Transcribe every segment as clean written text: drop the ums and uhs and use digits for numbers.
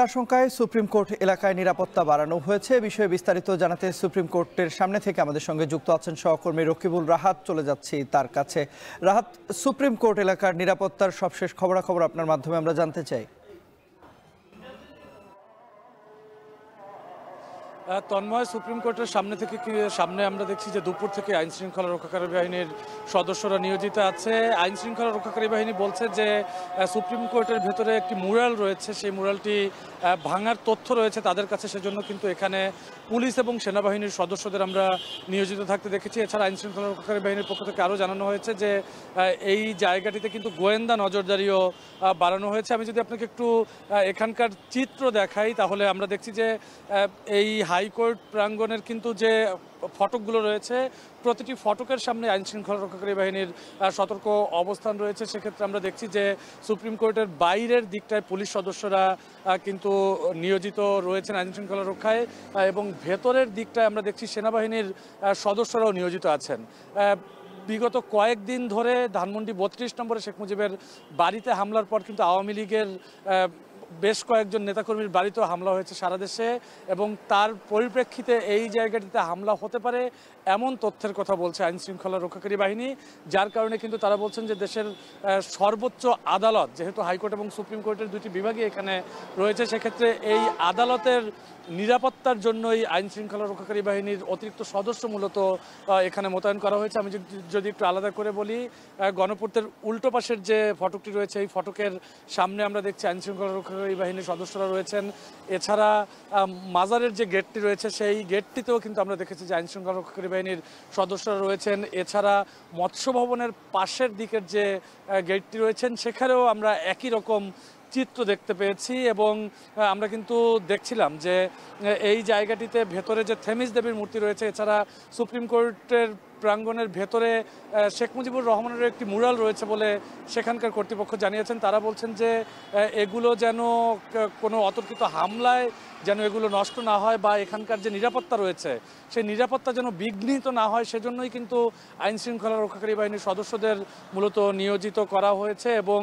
আশঙ্কায় supreme court এলাকায় নিরাপত্তা বাড়ানো হয়েছে। বিষয়ে বিস্তারিত জানাতে সুপ্রিম কোর্টের সামনে থেকে আমাদের সঙ্গে যুক্ত আছেন সহকর্মী রকিবুল রাহাত। চলে যাচ্ছি তার কাছে। রাহাত, সুপ্রিম কোর্ট এলাকার নিরাপত্তার সবশেষ খবরাখবর আপনার মাধ্যমে আমরা জানতে চাই। তন্ময়, সুপ্রিম কোর্টের সামনে আমরা দেখছি যে দুপুর থেকে আইন শৃঙ্খলা রক্ষাকারী বাহিনীর সদস্যরা নিয়োজিত আছে। আইন শৃঙ্খলা রক্ষাকারী বাহিনী বলছে যে সুপ্রিম কোর্টের ভেতরে একটি মুরাল রয়েছে, সেই মুরালটি ভাঙার তথ্য রয়েছে তাদের কাছে, সেজন্য কিন্তু এখানে পুলিশ এবং সেনাবাহিনীর সদস্যদের আমরা নিয়োজিত থাকতে দেখেছি। এছাড়া আইন শৃঙ্খলা রক্ষাকারী বাহিনীর পক্ষ থেকে আরও জানানো হয়েছে যে এই জায়গাটিতে কিন্তু গোয়েন্দা নজরদারিও বাড়ানো হয়েছে। আমি যদি আপনাকে একটু এখানকার চিত্র দেখাই তাহলে আমরা দেখছি যে এই হাইকোর্ট প্রাঙ্গণের কিন্তু যে ফটকগুলো রয়েছে, প্রতিটি ফটকের সামনে আইন শৃঙ্খলা রক্ষাকারী বাহিনীর সতর্ক অবস্থান রয়েছে। সেক্ষেত্রে আমরা দেখছি যে সুপ্রিম কোর্টের বাইরের দিকটায় পুলিশ সদস্যরা কিন্তু নিয়োজিত রয়েছেন আইন শৃঙ্খলা রক্ষায়, এবং ভেতরের দিকটায় আমরা দেখছি সেনাবাহিনীর সদস্যরাও নিয়োজিত আছেন। বিগত কয়েকদিন ধরে ধানমন্ডি 32 নম্বরে শেখ মুজিবের বাড়িতে হামলার পর কিন্তু আওয়ামী লীগের বেশ কয়েকজন নেতাকর্মীর বাড়িতেও হামলা হয়েছে সারা দেশে, এবং তার পরিপ্রেক্ষিতে এই জায়গাটিতে হামলা হতে পারে এমন তথ্যের কথা বলছে আইন শৃঙ্খলা রক্ষাকারী বাহিনী। যার কারণে কিন্তু তারা বলছেন যে দেশের সর্বোচ্চ আদালত, যেহেতু হাইকোর্ট এবং সুপ্রিম কোর্টের দুটি বিভাগই এখানে রয়েছে, সেক্ষেত্রে এই আদালতের নিরাপত্তার জন্যই আইন শৃঙ্খলা রক্ষাকারী বাহিনীর অতিরিক্ত সদস্য মূলত এখানে মোতায়েন করা হয়েছে। আমি যদি একটু আলাদা করে বলি, গণপূর্তের উল্টো পাশের যে ফটকটি রয়েছে এই ফটকের সামনে আমরা দেখছি আইন শৃঙ্খলা রক্ষাকারী বাহিনীর সদস্যরা রয়েছেন। এছাড়া মাজারের যে গেটটি রয়েছে সেই গেটটিতেও কিন্তু আমরা দেখেছি যে আইন শৃঙ্খলা রক্ষাকারী বাহিনীর সদস্যরা রয়েছেন। এছাড়া মৎস্য ভবনের পাশের দিকের যে গেটটি রয়েছেন সেখানেও আমরা একই রকম চিত্র দেখতে পেয়েছি, এবং আমরা কিন্তু দেখছিলাম যে এই জায়গাটিতে ভেতরে যে থেমিস দেবীর মূর্তি রয়েছে, এছাড়া সুপ্রিম কোর্টের প্রাঙ্গণের ভেতরে শেখ মুজিবুর রহমানের একটি মুরাল রয়েছে বলে সেখানকার কর্তৃপক্ষ জানিয়েছেন। তারা বলছেন যে এগুলো যেন কোনো অতর্কিত হামলায় যেন এগুলো নষ্ট না হয়, বা এখানকার যে নিরাপত্তা রয়েছে সেই নিরাপত্তা যেন বিঘ্নিত না হয়, সেজন্যই কিন্তু আইন শৃঙ্খলা রক্ষাকারী বাহিনীর সদস্যদের মূলত নিয়োজিত করা হয়েছে। এবং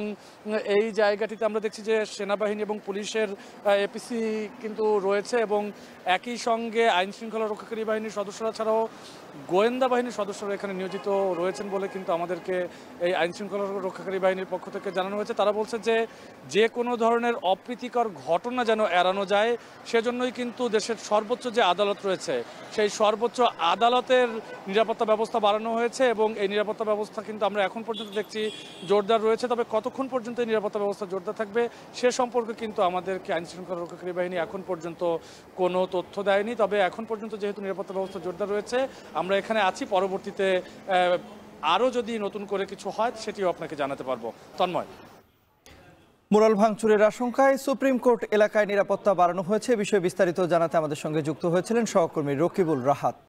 এই জায়গাটিতে আমরা দেখছি যে সেনাবাহিনী এবং পুলিশের এপিসি কিন্তু রয়েছে, এবং একই সঙ্গে আইন শৃঙ্খলা রক্ষাকারী বাহিনীর সদস্যরা ছাড়াও গোয়েন্দা বাহিনীর সদস্যরা এখানে নিয়োজিত রয়েছেন বলে কিন্তু আমাদেরকে এই আইন শৃঙ্খলা রক্ষাকারী বাহিনীর পক্ষ থেকে জানানো হয়েছে। তারা বলছে যে কোনো ধরনের অপ্রীতিকর ঘটনা যেন এড়ানো যায়, সেজন্যই কিন্তু দেশের সর্বোচ্চ যে আদালত রয়েছে সেই সর্বোচ্চ আদালতের নিরাপত্তা ব্যবস্থা বাড়ানো হয়েছে, এবং এই নিরাপত্তা ব্যবস্থা কিন্তু আমরা এখন পর্যন্ত দেখছি জোরদার রয়েছে। তবে কতক্ষণ পর্যন্ত এই নিরাপত্তা ব্যবস্থা জোরদার থাকবে সে সম্পর্কে কিন্তু আমাদেরকে আইন শৃঙ্খলা রক্ষাকারী বাহিনী এখন পর্যন্ত কোনো তথ্য দেয়নি। তবে এখন পর্যন্ত যেহেতু নিরাপত্তা ব্যবস্থা জোরদার রয়েছে আমরা এখানে আছি, পরবর্তীতে আরও যদি নতুন করে কিছু হয় সেটিও আপনাকে জানাতে পারবো। তন্ময়, মুরাল ভাঙচুরের আশঙ্কায় সুপ্রিম কোর্ট এলাকায় নিরাপত্তা বাড়ানো হয়েছে। বিষয়ে বিস্তারিত জানাতে আমাদের সঙ্গে যুক্ত হয়েছিলেন সহকর্মী রকিবুল রাহাত।